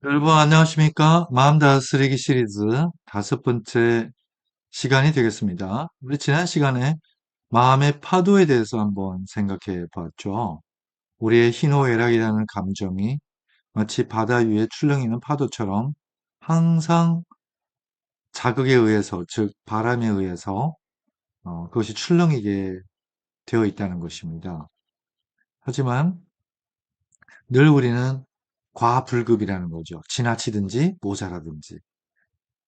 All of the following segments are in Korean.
여러분 안녕하십니까? 마음 다스리기 시리즈 다섯 번째 시간이 되겠습니다. 우리 지난 시간에 마음의 파도에 대해서 한번 생각해 봤죠. 우리의 희노애락이라는 감정이 마치 바다 위에 출렁이는 파도처럼 항상 자극에 의해서, 즉 바람에 의해서 그것이 출렁이게 되어 있다는 것입니다. 하지만 늘 우리는 과불급이라는 거죠. 지나치든지 모자라든지.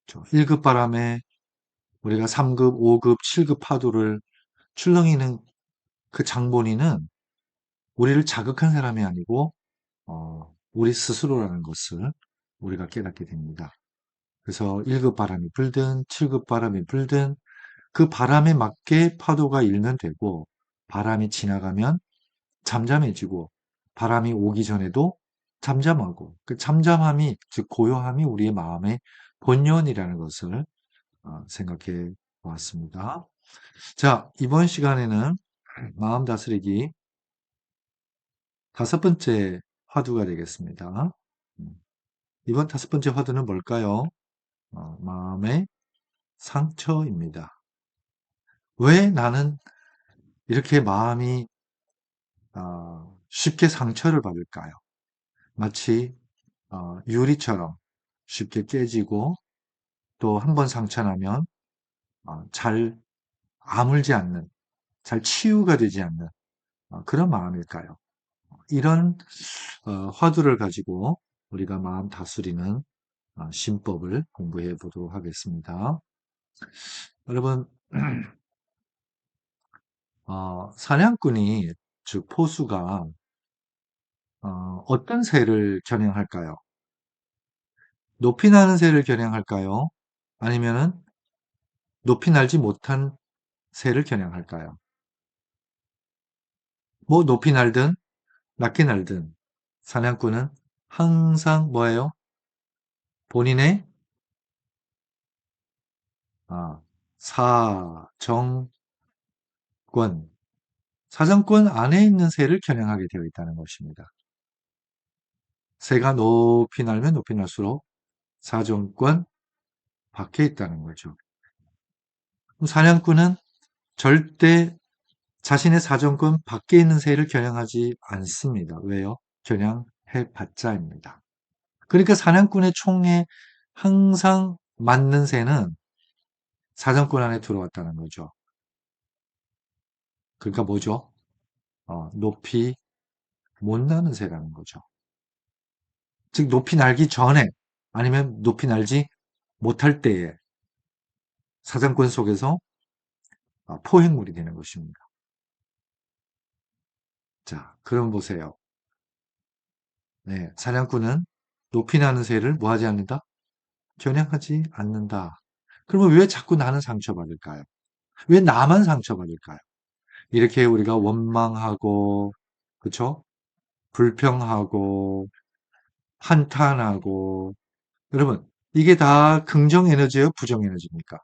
1급 바람에 우리가 3급, 5급, 7급 파도를 출렁이는 그 장본인은 우리를 자극한 사람이 아니고 우리 스스로라는 것을 우리가 깨닫게 됩니다. 그래서 1급 바람이 불든 7급 바람이 불든 그 바람에 맞게 파도가 일면 되고, 바람이 지나가면 잠잠해지고, 바람이 오기 전에도 잠잠하고, 그 잠잠함이, 즉 고요함이 우리의 마음의 본연이라는 것을 생각해 보았습니다. 자, 이번 시간에는 마음 다스리기 다섯 번째 화두가 되겠습니다. 음, 이번 다섯 번째 화두는 뭘까요? 마음의 상처입니다. 왜 나는 이렇게 마음이 쉽게 상처를 받을까요? 마치 유리처럼 쉽게 깨지고, 또 한 번 상처 나면 잘 아물지 않는, 잘 치유가 되지 않는 그런 마음일까요? 이런 화두를 가지고 우리가 마음 다스리는 신법을 공부해 보도록 하겠습니다. 여러분, 사냥꾼이, 즉 포수가 어떤 새를 겨냥할까요? 높이 나는 새를 겨냥할까요? 아니면은 높이 날지 못한 새를 겨냥할까요? 뭐 높이 날든 낮게 날든 사냥꾼은 항상 뭐예요? 본인의 아, 사정권, 사정권 안에 있는 새를 겨냥하게 되어 있다는 것입니다. 새가 높이 날면 높이 날수록 사정권 밖에 있다는 거죠. 사냥꾼은 절대 자신의 사정권 밖에 있는 새를 겨냥하지 않습니다. 왜요? 겨냥해 봤자입니다. 그러니까 사냥꾼의 총에 항상 맞는 새는 사정권 안에 들어왔다는 거죠. 그러니까 뭐죠? 높이 못 나는 새라는 거죠. 즉 높이 날기 전에, 아니면 높이 날지 못할 때에 사정권 속에서 포획물이 되는 것입니다. 자, 그럼 보세요. 네, 사냥꾼은 높이 나는 새를 뭐 하지 않는다? 겨냥하지 않는다. 그러면 왜 자꾸 나는 상처받을까요? 왜 나만 상처받을까요? 이렇게 우리가 원망하고, 그쵸? 불평하고, 한탄하고, 여러분, 이게 다 긍정 에너지예요? 부정 에너지입니까?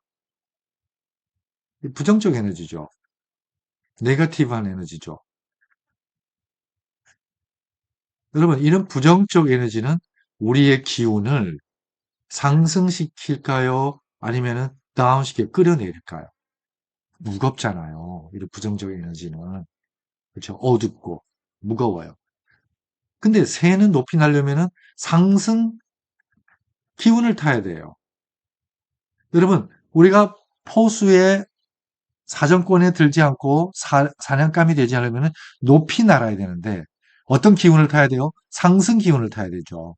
부정적 에너지죠. 네거티브한 에너지죠. 여러분, 이런 부정적 에너지는 우리의 기운을 상승시킬까요? 아니면은 다운시켜 끌어내릴까요? 무겁잖아요. 이런 부정적 에너지는. 그렇죠? 어둡고 무거워요. 근데 새는 높이 나려면은 상승 기운을 타야 돼요. 여러분, 우리가 포수의 사정권에 들지 않고 사냥감이 되지 않으면 높이 날아야 되는데, 어떤 기운을 타야 돼요? 상승 기운을 타야 되죠.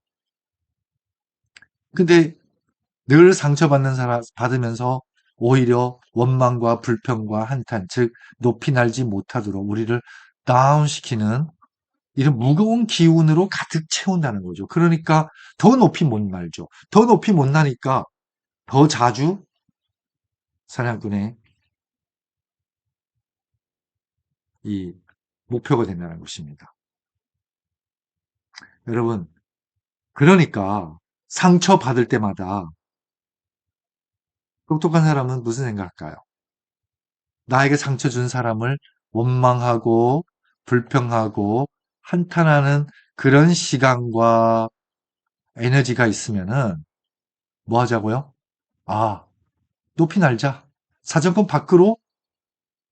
근데 늘 상처받는 사람 받으면서 오히려 원망과 불평과 한탄, 즉 높이 날지 못하도록 우리를 다운시키는 이런 무거운 기운으로 가득 채운다는 거죠. 그러니까 더 높이 못 날죠. 더 높이 못 나니까 더 자주 사냥꾼의 이 목표가 된다는 것입니다. 여러분, 그러니까 상처받을 때마다 똑똑한 사람은 무슨 생각할까요? 나에게 상처 준 사람을 원망하고 불평하고 한탄하는 그런 시간과 에너지가 있으면은 뭐 하자고요? 아, 높이 날자. 사정권 밖으로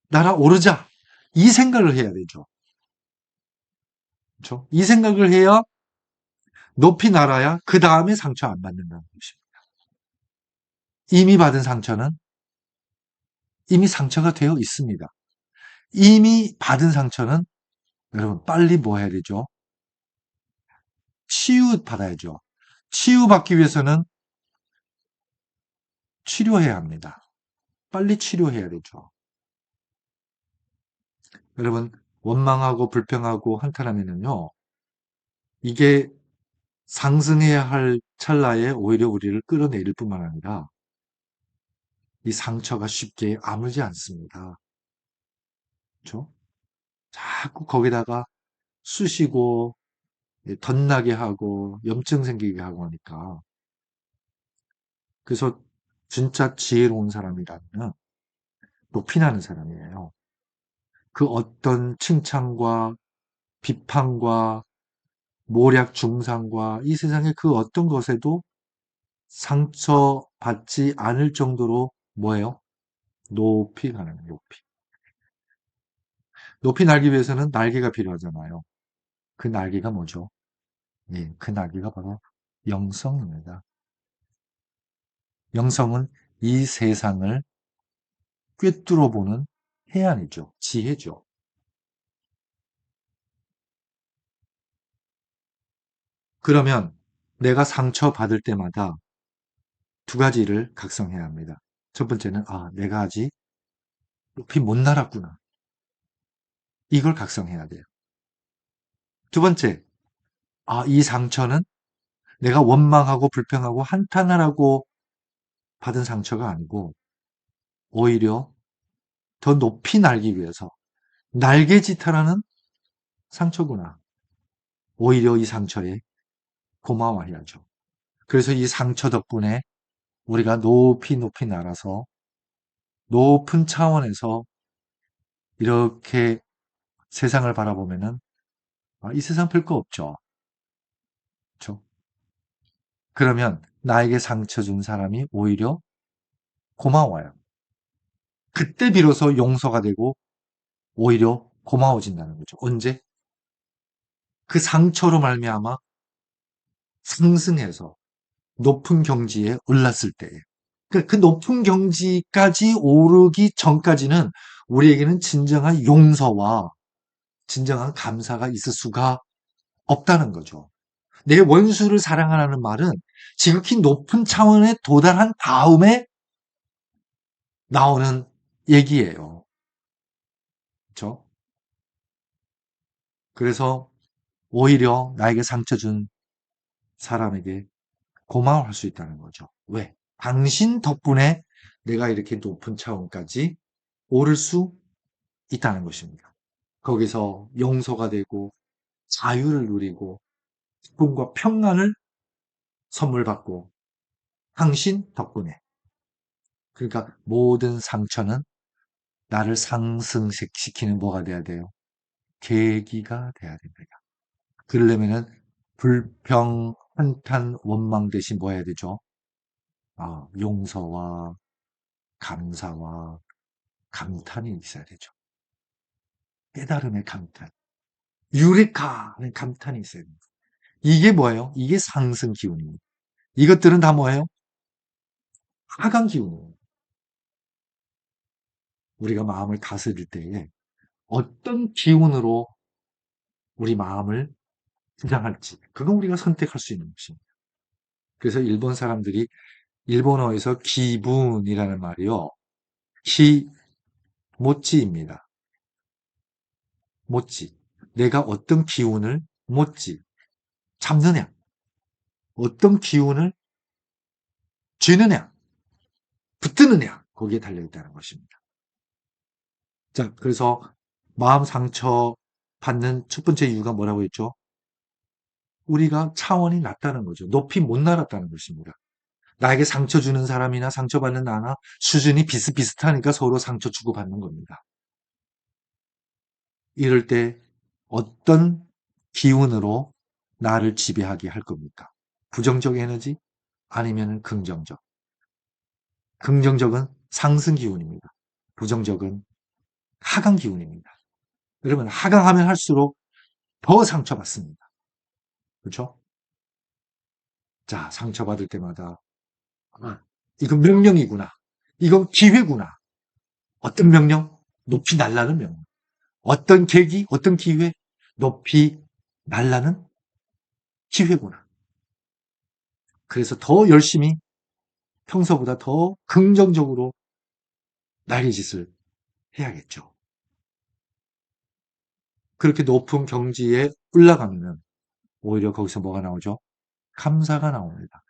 날아오르자. 이 생각을 해야 되죠. 그렇죠? 이 생각을 해야 높이 날아야 그 다음에 상처 안 받는다는 것입니다. 이미 받은 상처는 이미 상처가 되어 있습니다. 이미 받은 상처는 여러분 빨리 뭐 해야 되죠? 치유받아야죠. 치유받기 위해서는 치료해야 합니다. 빨리 치료해야 되죠. 여러분 원망하고 불평하고 한탄하면은요. 이게 상승해야 할 찰나에 오히려 우리를 끌어내릴 뿐만 아니라 이 상처가 쉽게 아물지 않습니다. 그렇죠? 자꾸 거기다가 쑤시고 덧나게 하고 염증 생기게 하고 하니까 그래서 진짜 지혜로운 사람이라면 높이 나는 사람이에요. 그 어떤 칭찬과 비판과 모략 중상과 이 세상의 그 어떤 것에도 상처받지 않을 정도로 뭐예요? 높이 가는 거예요, 높이. 높이 날기 위해서는 날개가 필요하잖아요. 그 날개가 뭐죠? 예, 그 날개가 바로 영성입니다. 영성은 이 세상을 꿰뚫어 보는 해안이죠. 지혜죠. 그러면 내가 상처받을 때마다 두 가지를 각성해야 합니다. 첫 번째는 내가 아직 높이 못 날았구나. 이걸 각성해야 돼요. 두 번째, 이 상처는 내가 원망하고 불평하고 한탄하라고 받은 상처가 아니고 오히려 더 높이 날기 위해서 날개짓하라는 상처구나. 오히려 이 상처에 고마워해야죠. 그래서 이 상처 덕분에 우리가 높이 높이 날아서 높은 차원에서 이렇게 세상을 바라보면은 이 세상 별거 없죠. 그렇죠? 그러면 나에게 상처 준 사람이 오히려 고마워요. 그때 비로소 용서가 되고 오히려 고마워진다는 거죠. 언제? 그 상처로 말미암아 상승해서 높은 경지에 올랐을 때에. 그 높은 경지까지 오르기 전까지는 우리에게는 진정한 용서와 진정한 감사가 있을 수가 없다는 거죠. 내 원수를 사랑하라는 말은 지극히 높은 차원에 도달한 다음에 나오는 얘기예요. 그렇죠? 그래서 오히려 나에게 상처 준 사람에게 고마워할 수 있다는 거죠. 왜? 당신 덕분에 내가 이렇게 높은 차원까지 오를 수 있다는 것입니다. 거기서 용서가 되고 자유를 누리고 기쁨과 평안을 선물 받고 당신 덕분에. 그러니까 모든 상처는 나를 상승시키는 뭐가 돼야 돼요? 계기가 돼야 됩니다. 그러려면은 불평, 한탄, 원망 대신 뭐 해야 되죠? 용서와 감사와 감탄이 있어야 되죠. 깨달음의 감탄. 유레카는 감탄이 있어야 됩니다. 이게 뭐예요? 이게 상승 기운입니다. 이것들은 다 뭐예요? 하강 기운이에요. 우리가 마음을 다스릴 때에 어떤 기운으로 우리 마음을 주장할지 그건 우리가 선택할 수 있는 것입니다. 그래서 일본 사람들이 일본어에서 기분이라는 말이요. 기, 모찌입니다. 모찌. 내가 어떤 기운을 모찌, 잡느냐. 어떤 기운을 쥐느냐, 붙드느냐. 거기에 달려있다는 것입니다. 자, 그래서 마음 상처 받는 첫 번째 이유가 뭐라고 했죠? 우리가 차원이 낮다는 거죠. 높이 못 날았다는 것입니다. 나에게 상처 주는 사람이나 상처받는 나나 수준이 비슷비슷하니까 서로 상처 주고받는 겁니다. 이럴 때 어떤 기운으로 나를 지배하게 할 겁니까? 부정적 에너지 아니면 긍정적. 긍정적은 상승 기운입니다. 부정적은 하강 기운입니다. 여러분 하강하면 할수록 더 상처받습니다. 그렇죠? 자, 상처받을 때마다 아, 이건 명령이구나. 이건 기회구나. 어떤 명령? 높이 날라는 명령. 어떤 계기? 어떤 기회? 높이 날라는 기회구나. 그래서 더 열심히 평소보다 더 긍정적으로 날개짓을 해야겠죠. 그렇게 높은 경지에 올라가면 오히려 거기서 뭐가 나오죠? 감사가 나옵니다.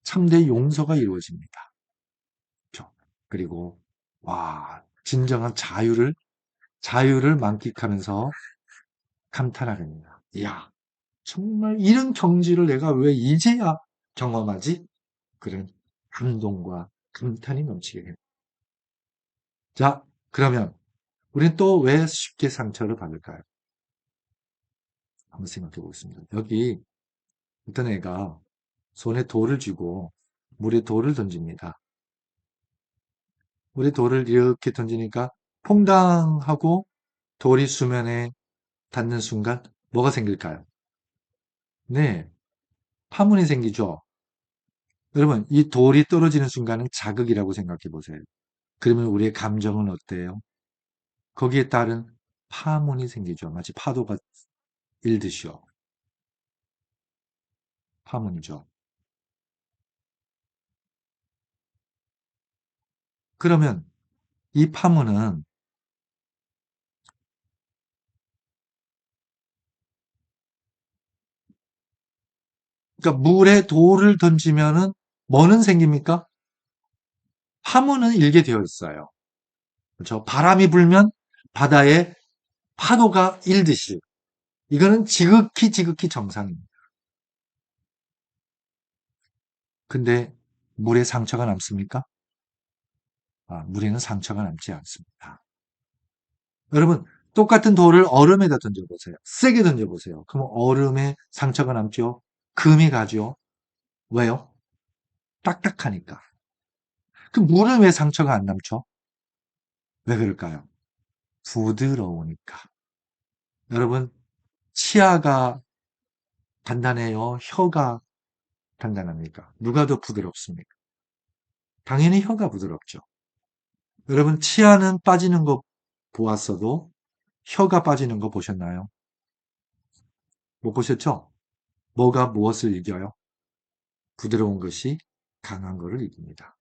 참된 용서가 이루어집니다. 그렇죠? 그리고 와, 진정한 자유를 만끽하면서 감탄하게 됩니다. 이야, 정말 이런 경지를 내가 왜 이제야 경험하지? 그런 감동과 감탄이 넘치게 됩니다. 자, 그러면 우리는 또 왜 쉽게 상처를 받을까요? 한번 생각해 보겠습니다. 여기 어떤 애가 손에 돌을 쥐고 물에 돌을 던집니다. 물에 돌을 이렇게 던지니까 퐁당 하고 돌이 수면에 닿는 순간 뭐가 생길까요? 네, 파문이 생기죠. 여러분, 이 돌이 떨어지는 순간은 자극이라고 생각해 보세요. 그러면 우리의 감정은 어때요? 거기에 따른 파문이 생기죠. 마치 파도가 일듯이요. 파문이죠. 그러면 이 파문은 그러니까 물에 돌을 던지면은 뭐는 생깁니까? 파문은 일게 되어 있어요. 그렇죠? 바람이 불면 바다에 파도가 일듯이 이거는 지극히 정상입니다. 근데 물에 상처가 남습니까? 아, 물에는 상처가 남지 않습니다. 여러분, 똑같은 돌을 얼음에다 던져보세요. 세게 던져보세요. 그럼 얼음에 상처가 남죠? 금이 가죠? 왜요? 딱딱하니까. 그 물은 왜 상처가 안 남죠? 왜 그럴까요? 부드러우니까. 여러분, 치아가 단단해요? 혀가 단단합니까? 누가 더 부드럽습니까? 당연히 혀가 부드럽죠. 여러분, 치아는 빠지는 거 보았어도 혀가 빠지는 거 보셨나요? 못 보셨죠? 뭐가 무엇을 이겨요? 부드러운 것이 강한 것을 이깁니다.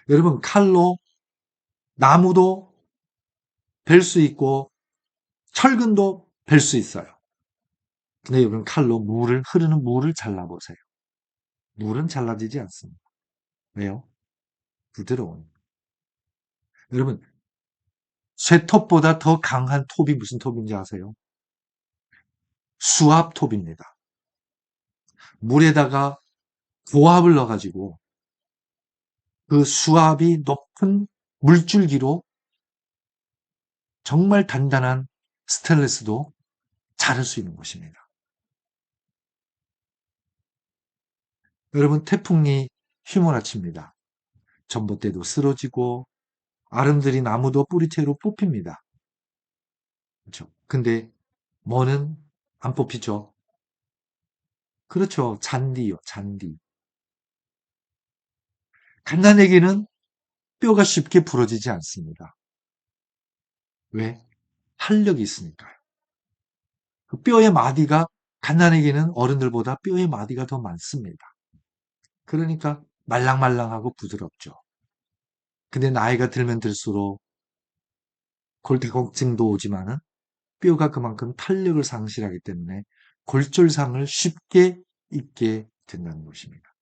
여러분, 칼로 나무도 벨 수 있고 철근도 벨 수 있어요. 근데 여러분, 칼로 흐르는 물을 잘라보세요. 물은 잘라지지 않습니다. 왜요? 부드러운. 여러분, 쇠톱보다 더 강한 톱이 무슨 톱인지 아세요? 수압톱입니다. 물에다가 고압을 넣어가지고 그 수압이 높은 물줄기로 정말 단단한 스테인리스도 자를 수 있는 것입니다. 여러분, 태풍이 휘몰아칩니다. 전봇대도 쓰러지고 아름드리 나무도 뿌리채로 뽑힙니다. 그렇죠? 근데 뭐는 안 뽑히죠? 그렇죠. 잔디요, 잔디. 갓난아기는 뼈가 쉽게 부러지지 않습니다. 왜? 탄력이 있으니까요. 그 뼈의 마디가 갓난아기는 어른들보다 뼈의 마디가 더 많습니다. 그러니까 말랑말랑하고 부드럽죠. 근데 나이가 들면 들수록 골다공증도 오지만은 뼈가 그만큼 탄력을 상실하기 때문에 골절상을 쉽게 입게 된다는 것입니다.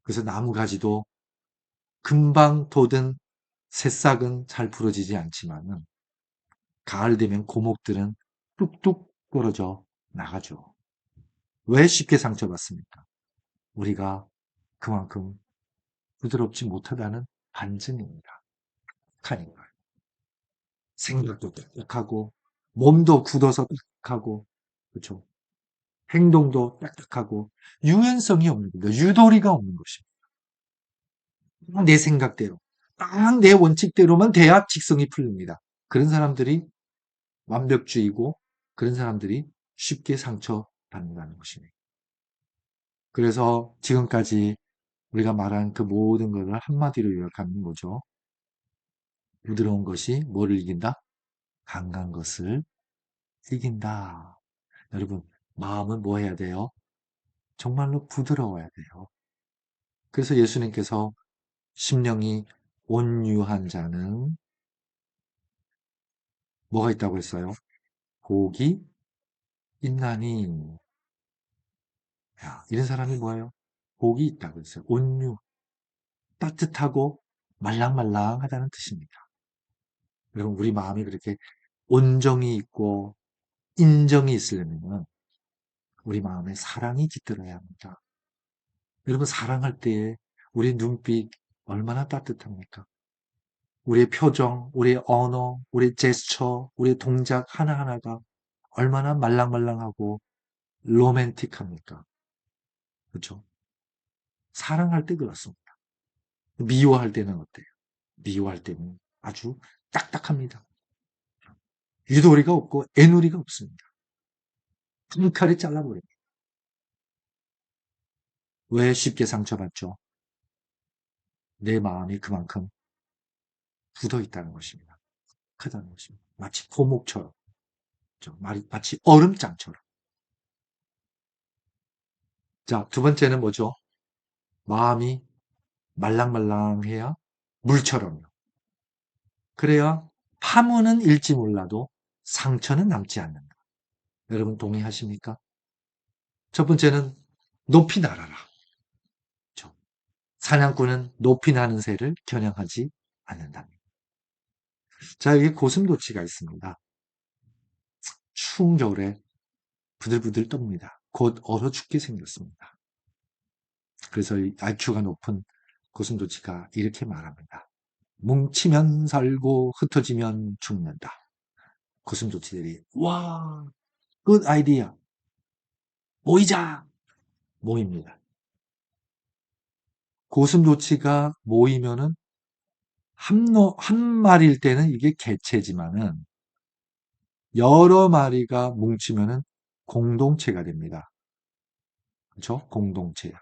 그래서 나무가지도 금방 돋은 새싹은 잘 부러지지 않지만은 가을 되면 고목들은 뚝뚝 떨어져 나가죠. 왜 쉽게 상처받습니까? 우리가 그만큼 부드럽지 못하다는 반증입니다. 하니까 생각도 딱딱하고 몸도 굳어서 딱딱하고 그렇죠. 행동도 딱딱하고 유연성이 없는 겁니다. 유도리가 없는 것입니다. 딱 내 생각대로, 딱 내 원칙대로만 돼야 직성이 풀립니다. 그런 사람들이 완벽주의고 그런 사람들이 쉽게 상처받는다는 것이네요. 그래서 지금까지 우리가 말한 그 모든 것을 한마디로 요약하는 거죠. 부드러운 것이 뭐를 이긴다? 강한 것을 이긴다. 여러분, 마음은 뭐 해야 돼요? 정말로 부드러워야 돼요. 그래서 예수님께서 심령이 온유한 자는 뭐가 있다고 했어요? 복이 있나니. 야, 이런 사람이 뭐예요? 복이 있다고 했어요. 온유, 따뜻하고 말랑말랑하다는 뜻입니다. 여러분, 우리 마음이 그렇게 온정이 있고 인정이 있으려면 우리 마음에 사랑이 깃들어야 합니다. 여러분, 사랑할 때에 우리 눈빛 얼마나 따뜻합니까? 우리의 표정, 우리의 언어, 우리의 제스처, 우리의 동작 하나하나가 얼마나 말랑말랑하고 로맨틱합니까? 그렇죠? 사랑할 때 그렇습니다. 미워할 때는 어때요? 미워할 때는 아주 딱딱합니다. 유도리가 없고 애누리가 없습니다. 한 칼에 잘라버립니다. 왜 쉽게 상처받죠? 내 마음이 그만큼 굳어 있다는 것입니다. 크다는 것입니다. 마치 고목처럼, 마치 얼음장처럼. 자, 두 번째는 뭐죠? 마음이 말랑말랑해야 물처럼요. 그래야 파문은 일지 몰라도 상처는 남지 않는다. 여러분 동의하십니까? 첫 번째는 높이 날아라. 그렇죠? 사냥꾼은 높이 나는 새를 겨냥하지 않는답니다. 자, 여기 고슴도치가 있습니다. 추운 겨울에 부들부들 떱니다. 곧 얼어 죽게 생겼습니다. 그래서 이 IQ가 높은 고슴도치가 이렇게 말합니다. 뭉치면 살고 흩어지면 죽는다. 고슴도치들이 와, 굿 아이디어. 모이자. 모입니다. 고슴도치가 모이면은 한 마리일 때는 이게 개체지만은 여러 마리가 뭉치면은 공동체가 됩니다. 그렇죠? 공동체야.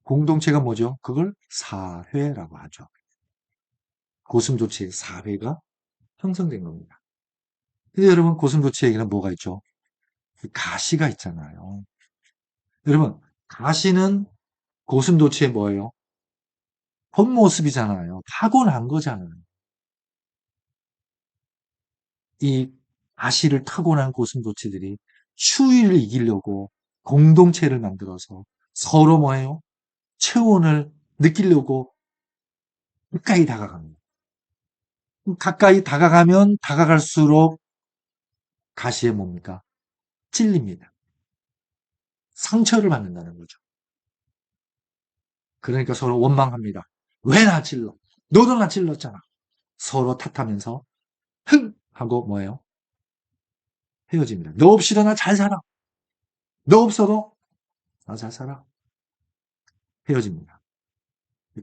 공동체가 뭐죠? 그걸 사회라고 하죠. 고슴도치의 사회가 형성된 겁니다. 근데 여러분 고슴도치에게는 뭐가 있죠? 가시가 있잖아요. 여러분 가시는 고슴도치의 뭐예요? 본 모습이잖아요. 타고난 거잖아요. 이 가시를 타고난 고슴도치들이 추위를 이기려고 공동체를 만들어서 서로 뭐예요? 체온을 느끼려고 가까이 다가갑니다. 가까이 다가가면 다가갈수록 가시에 뭡니까? 찔립니다. 상처를 받는다는 거죠. 그러니까 서로 원망합니다. 왜 나 찔러? 너도 나 찔렀잖아. 서로 탓하면서 흥! 하고 뭐예요? 헤어집니다. 너 없이도 나 잘 살아. 너 없어도 나 잘 살아. 헤어집니다.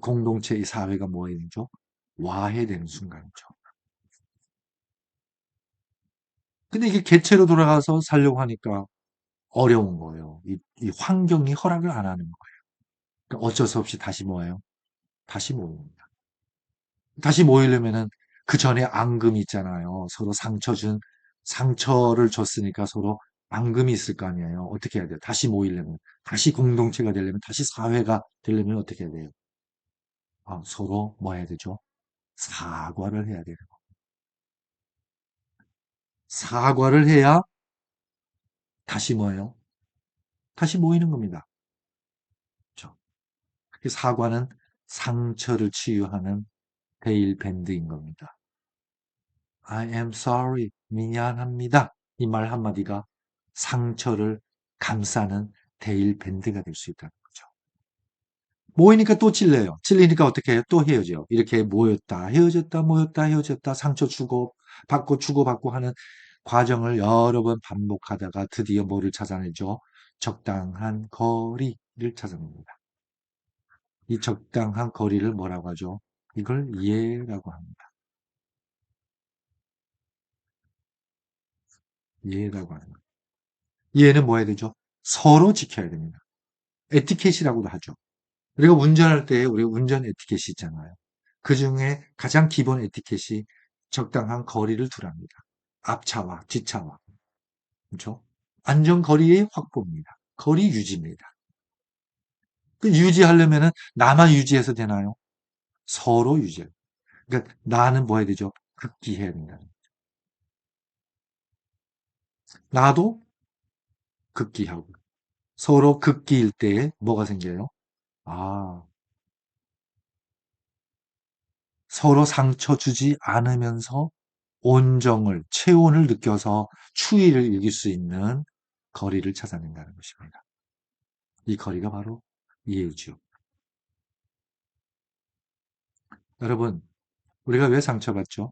공동체, 이 사회가 뭐이죠? 와해되는 순간이죠. 근데 이게 개체로 돌아가서 살려고 하니까 어려운 거예요. 이 환경이 허락을 안 하는 거예요. 그러니까 어쩔 수 없이 다시 뭐예요? 다시 모입니다. 다시 모이려면은 그 전에 앙금이 있잖아요. 서로 상처를 줬으니까 서로 앙금이 있을 거 아니에요. 어떻게 해야 돼요? 다시 모이려면, 다시 공동체가 되려면, 다시 사회가 되려면 어떻게 해야 돼요? 서로 뭐 해야 되죠? 사과를 해야 돼요. 사과를 해야 다시 뭐예요? 다시 모이는 겁니다. 그렇죠? 그 사과는 상처를 치유하는 데일 밴드인 겁니다. I am sorry. 미안합니다. 이 말 한마디가 상처를 감싸는 데일 밴드가 될 수 있다는 거죠. 모이니까 또 찔려요. 찔리니까 어떻게 해요? 또 헤어져요. 이렇게 모였다, 헤어졌다, 모였다, 헤어졌다, 상처 주고 받고 하는 과정을 여러 번 반복하다가 드디어 뭐를 찾아내죠? 적당한 거리를 찾아냅니다. 이 적당한 거리를 뭐라고 하죠? 이걸 이해라고 합니다. 이해라고 합니다. 이해는 뭐 해야 되죠? 서로 지켜야 됩니다. 에티켓이라고도 하죠. 우리가 운전할 때 우리가 운전 에티켓이 있잖아요. 그 중에 가장 기본 에티켓이 적당한 거리를 두랍니다. 앞차와 뒷차와. 그렇죠? 안전거리의 확보입니다. 거리 유지입니다. 그 유지하려면은 나만 유지해서 되나요? 서로 유지해요. 그러니까 나는 뭐 해야 되죠? 극기해야 된다. 나도 극기하고. 서로 극기일 때에 뭐가 생겨요? 아, 서로 상처 주지 않으면서 온정을, 체온을 느껴서 추위를 이길 수 있는 거리를 찾아낸다는 것입니다. 이 거리가 바로 이해죠. 여러분, 우리가 왜 상처받죠?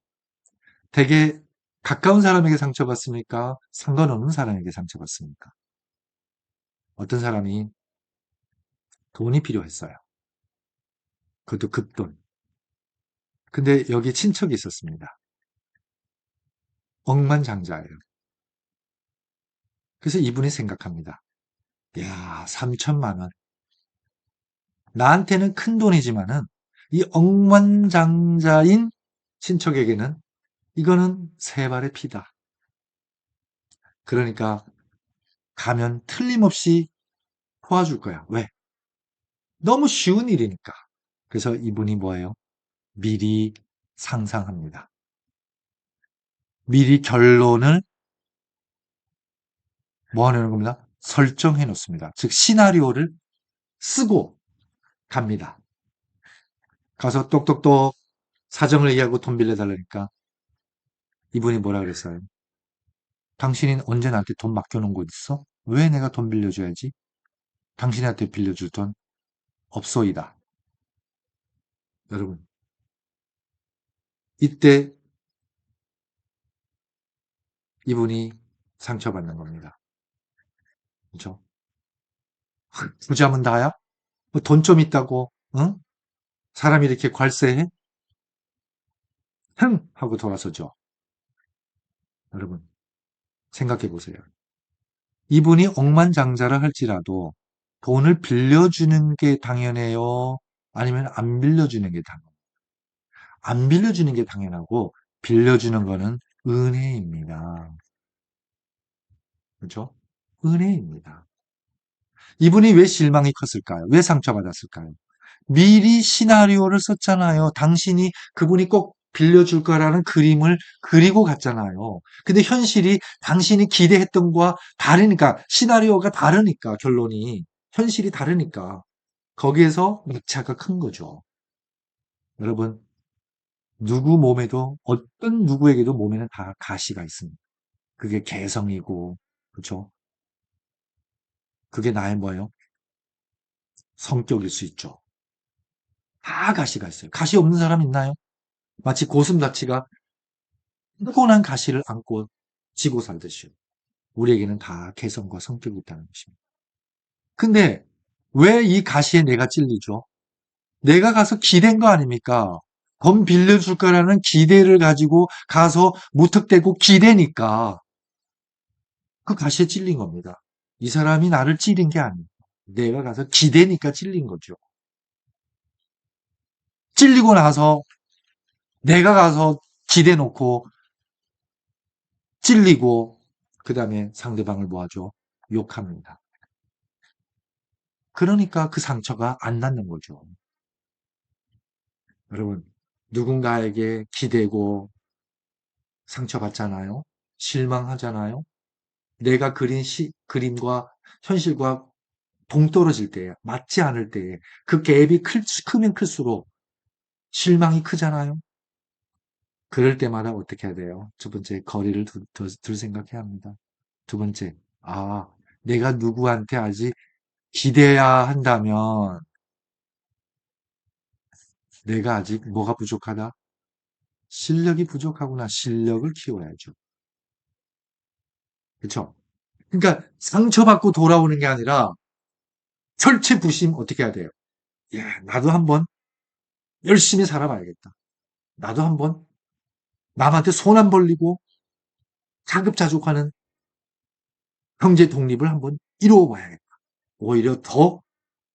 되게 가까운 사람에게 상처받습니까? 상관없는 사람에게 상처받습니까? 어떤 사람이 돈이 필요했어요. 그것도 급돈. 근데 여기 친척이 있었습니다. 억만장자예요. 그래서 이분이 생각합니다. 야, 3천만 원. 나한테는 큰 돈이지만은 이 억만장자인 친척에게는 이거는 세 발의 피다. 그러니까 가면 틀림없이 도와줄 거야. 왜? 너무 쉬운 일이니까. 그래서 이분이 뭐예요? 미리 상상합니다. 미리 결론을 뭐 하는 겁니다? 설정해 놓습니다. 즉, 시나리오를 쓰고 갑니다. 가서 똑똑똑 사정을 얘기하고 돈 빌려달라니까 이분이 뭐라 그랬어요? 당신이 언제 나한테 돈 맡겨놓은 곳 있어? 왜 내가 돈 빌려줘야지? 당신한테 빌려줄 돈 없소이다. 여러분, 이때 이분이 상처받는 겁니다. 그렇죠? 부자면 다야? 뭐 돈 좀 있다고, 응? 사람이 이렇게 괄세해? 흥! 하고 돌아서죠. 여러분, 생각해 보세요. 이분이 억만장자를 할지라도 돈을 빌려주는 게 당연해요? 아니면 안 빌려주는 게 당연해요? 안 빌려주는 게 당연하고, 빌려주는 거는 은혜입니다. 그렇죠? 은혜입니다. 이분이 왜 실망이 컸을까요? 왜 상처받았을까요? 미리 시나리오를 썼잖아요. 당신이 그분이 꼭 빌려줄 거라는 그림을 그리고 갔잖아요. 근데 현실이 당신이 기대했던 거와 다르니까, 시나리오가 다르니까, 결론이. 현실이 다르니까. 거기에서 격차가 큰 거죠. 여러분, 누구 몸에도, 어떤 누구에게도 몸에는 다 가시가 있습니다. 그게 개성이고, 그렇죠? 그게 나의 뭐예요? 성격일 수 있죠. 다 가시가 있어요. 가시 없는 사람 있나요? 마치 고슴다치가 타고난 가시를 안고 지고 살듯이요. 우리에게는 다 개성과 성격이 있다는 것입니다. 근데 왜 이 가시에 내가 찔리죠? 내가 가서 기댄 거 아닙니까? 돈 빌려줄 거라는 기대를 가지고 가서 무턱대고 기대니까 그 가시에 찔린 겁니다. 이 사람이 나를 찌른 게 아니에요. 내가 가서 기대니까 찔린 거죠. 찔리고 나서 내가 가서 기대 놓고 찔리고 그 다음에 상대방을 뭐하죠? 욕합니다. 그러니까 그 상처가 안 낫는 거죠. 여러분, 누군가에게 기대고 상처받잖아요. 실망하잖아요. 내가 그린 그림과 현실과 동떨어질 때에, 맞지 않을 때에, 그 갭이 크면 클수록 실망이 크잖아요. 그럴 때마다 어떻게 해야 돼요? 첫 번째, 거리를 둘 생각해야 합니다. 두 번째, 아, 내가 누구한테 아직 기대야 한다면 내가 아직 뭐가 부족하다? 실력이 부족하구나. 실력을 키워야죠. 그쵸? 그러니까 상처받고 돌아오는 게 아니라 철체부심 어떻게 해야 돼요? 야, 나도 한번 열심히 살아봐야겠다. 나도 한번 남한테 손 안 벌리고 자급자족하는 경제 독립을 한번 이루어 봐야겠다. 오히려 더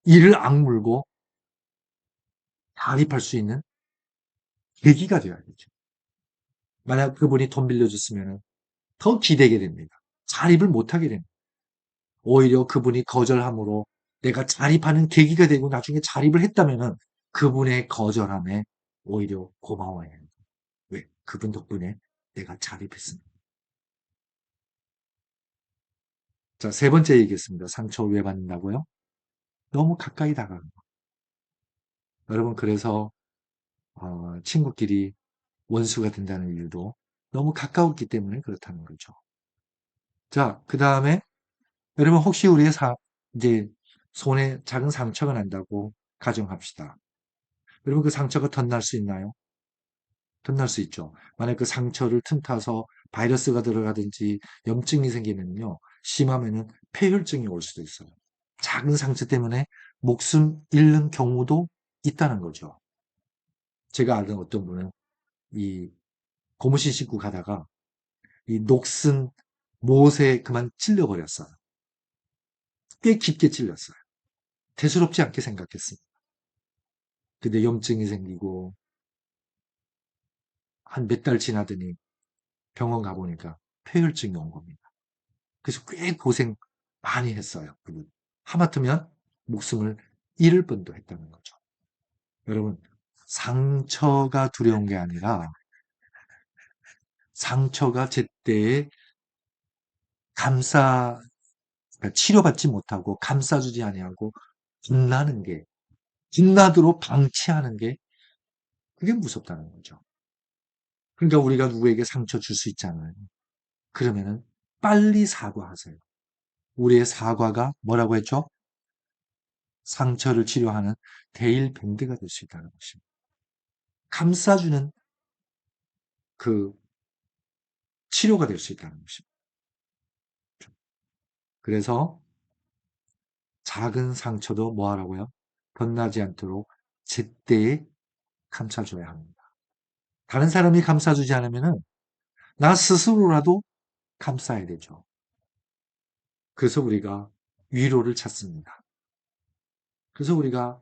이를 악물고 자립할 수 있는 계기가 되어야겠죠. 만약 그분이 돈 빌려줬으면 더 기대게 됩니다. 자립을 못하게 됩니다. 오히려 그분이 거절함으로 내가 자립하는 계기가 되고 나중에 자립을 했다면은 그분의 거절함에 오히려 고마워해요. 왜? 그분 덕분에 내가 자립했습니다. 자, 세 번째 얘기했습니다. 상처 왜 받는다고요? 너무 가까이 다가가는 거. 여러분, 그래서 친구끼리 원수가 된다는 이유도 너무 가까웠기 때문에 그렇다는 거죠. 자, 그 다음에 여러분 혹시 우리의 이제 손에 작은 상처가 난다고 가정합시다. 여러분 그 상처가 덧날 수 있나요? 덧날 수 있죠. 만약 그 상처를 틈타서 바이러스가 들어가든지 염증이 생기면요. 심하면은 폐혈증이 올 수도 있어요. 작은 상처 때문에 목숨 잃는 경우도 있다는 거죠. 제가 아는 어떤 분은 이 고무신 신고 가다가 이 녹슨 못에 그만 찔려버렸어요. 꽤 깊게 찔렸어요. 대수롭지 않게 생각했습니다. 근데 염증이 생기고 한 몇 달 지나더니 병원 가보니까 폐혈증이 온 겁니다. 그래서 꽤 고생 많이 했어요. 그분. 하마터면 목숨을 잃을 뻔도 했다는 거죠. 여러분, 상처가 두려운 게 아니라 상처가 제때에 그러니까 치료받지 못하고 감싸주지 아니하고 빛나는 게, 빛나도록 방치하는 게 그게 무섭다는 거죠. 그러니까 우리가 누구에게 상처 줄 수 있잖아요. 그러면은 빨리 사과하세요. 우리의 사과가 뭐라고 했죠? 상처를 치료하는 데일 밴드가 될 수 있다는 것입니다. 감싸주는 그 치료가 될 수 있다는 것입니다. 그래서 작은 상처도 뭐 하라고요? 덧나지 않도록 제때에 감싸줘야 합니다. 다른 사람이 감싸주지 않으면은 나 스스로라도 감싸야 되죠. 그래서 우리가 위로를 찾습니다. 그래서 우리가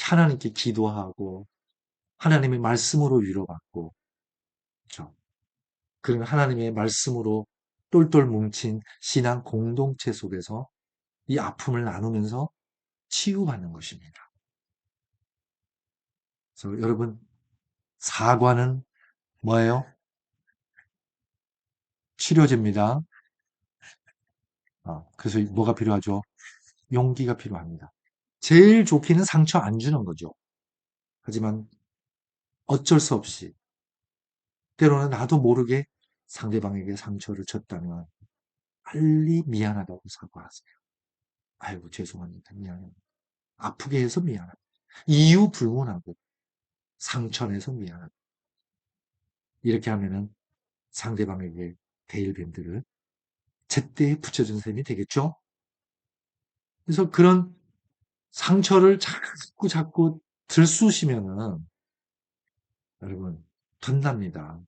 하나님께 기도하고 하나님의 말씀으로 위로받고 그렇죠. 그런 하나님의 말씀으로 똘똘 뭉친 신앙 공동체 속에서 이 아픔을 나누면서 치유받는 것입니다. 그래서 여러분 사과는 뭐예요? 치료제입니다. 그래서 뭐가 필요하죠? 용기가 필요합니다. 제일 좋기는 상처 안 주는 거죠. 하지만 어쩔 수 없이 때로는 나도 모르게 상대방에게 상처를 줬다면 빨리 미안하다고 사과하세요. 아이고 죄송합니다. 미안해요. 아프게 해서 미안합니다. 이유 불문하고 상처 내서 미안합니다. 이렇게 하면은 상대방에게 데일밴드를 제때에 붙여준 셈이 되겠죠? 그래서 그런 상처를 자꾸 자꾸 들쑤시면은 여러분 덧납니다.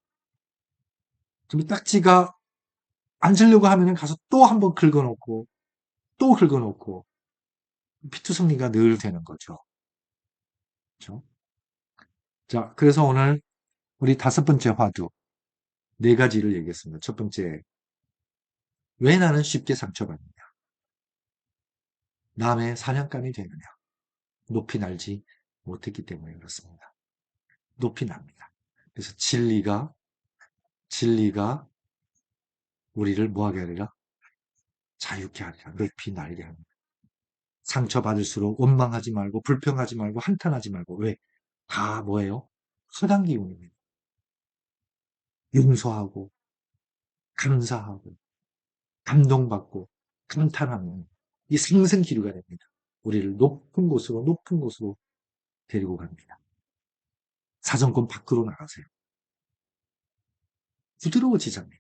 좀 딱지가 앉으려고 하면은 가서 또 한 번 긁어놓고 또 긁어놓고 피투성리가 늘 되는 거죠. 그렇죠? 자, 그래서 오늘 우리 다섯 번째 화두 네 가지를 얘기했습니다. 첫 번째, 왜 나는 쉽게 상처받느냐? 남의 사냥감이 되느냐? 높이 날지 못했기 때문에 그렇습니다. 높이 납니다. 그래서 진리가 우리를 뭐하게 하리라? 자유케 하리라. 높이 날게 합니다. 상처받을수록 원망하지 말고 불평하지 말고 한탄하지 말고 왜? 다 뭐예요? 허당 기운입니다. 용서하고 감사하고 감동받고 감탄하면 이 상승 기류가 됩니다. 우리를 높은 곳으로 데리고 갑니다. 사정권 밖으로 나가세요. 부드러워지잖아요.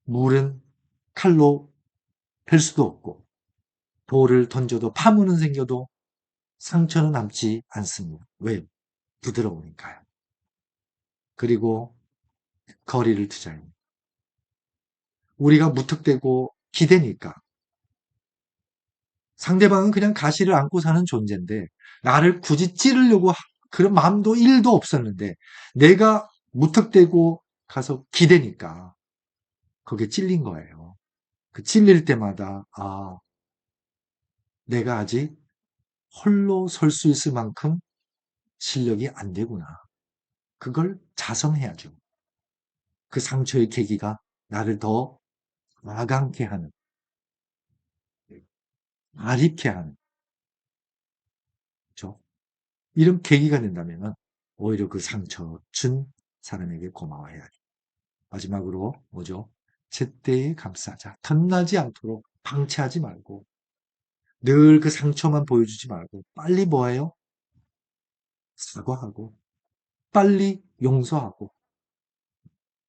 물은 칼로 뺄 수도 없고 돌을 던져도 파문은 생겨도 상처는 남지 않습니다. 왜? 부드러우니까요. 그리고 거리를 두자요. 우리가 무턱대고 기대니까 상대방은 그냥 가시를 안고 사는 존재인데 나를 굳이 찌르려고 그런 마음도 1도 없었는데 내가 무턱대고 가서 기대니까 거기에 찔린 거예요. 그 찔릴 때마다 내가 아직 홀로 설 수 있을 만큼 실력이 안 되구나. 그걸 자성해야죠. 그 상처의 계기가 나를 더 나감게 하는, 아립게 하는, 그죠? 이런 계기가 된다면 오히려 그 상처 준 사람에게 고마워해야죠. 마지막으로 뭐죠? 제때에 감싸자. 덧나지 않도록 방치하지 말고 늘 그 상처만 보여주지 말고 빨리 뭐예요? 사과하고 빨리 용서하고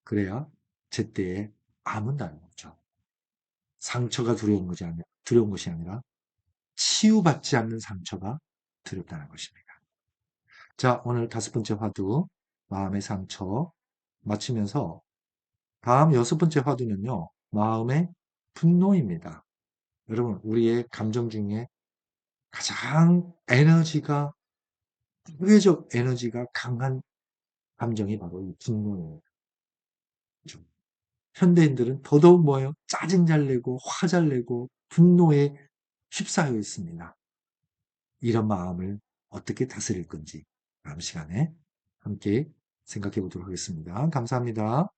그래야 제때에 아문다는 거죠. 상처가 두려운 것이 아니라 치유받지 않는 상처가 두렵다는 것입니다. 자, 오늘 5번째 화두 마음의 상처 마치면서 다음 6번째 화두는요. 마음의 분노입니다. 여러분 우리의 감정 중에 가장 파괴적 에너지가 강한 감정이 바로 이 분노예요. 그렇죠? 현대인들은 더더욱 뭐예요? 짜증 잘 내고 화 잘 내고 분노에 휩싸여 있습니다. 이런 마음을 어떻게 다스릴 건지 다음 시간에 함께 생각해 보도록 하겠습니다. 감사합니다.